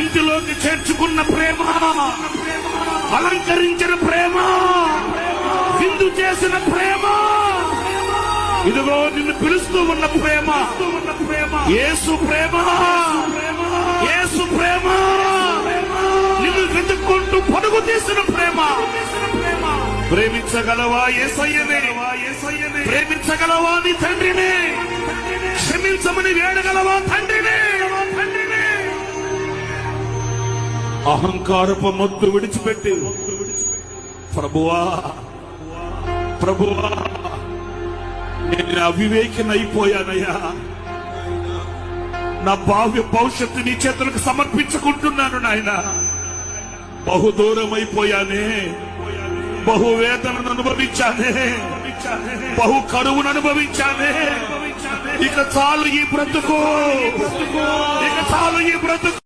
ఇంటిలోకి చేర్చుకున్న ప్రేమ, అలంకరించిన ప్రేమ, విందు చేసిన ప్రేమ, ఇదిగో నిన్ను పిలుస్తూ ఉన్న ప్రేమ, యేసు ప్రేమ, యేసు ప్రేమ, నిన్ను వెతుక్కుంటూ పరుగు తీసిన ప్రేమ. ప్రేమించగలవా యేసయ్యనే? ప్రేమించగలవా నీ తండ్రిని? క్షమించమని వేడగలవా తండ్రిని? అహంకారపు మొద్దు విడిచిపెట్టి, ప్రభువా ప్రభువా నేను అవివేకినైపోయానయ్యా, నా భవిష్యత్తు నీ చేతులకు సమర్పించుకుంటున్నాను నాయన. బహుదూరం అయిపోయానే, బహు వేదనను అనుభవించానే, బహు కరువును అనుభవించానే. ఇక చాలు ఈ బ్రతుకు, ఇక చాలు ఈ బ్రతుకు.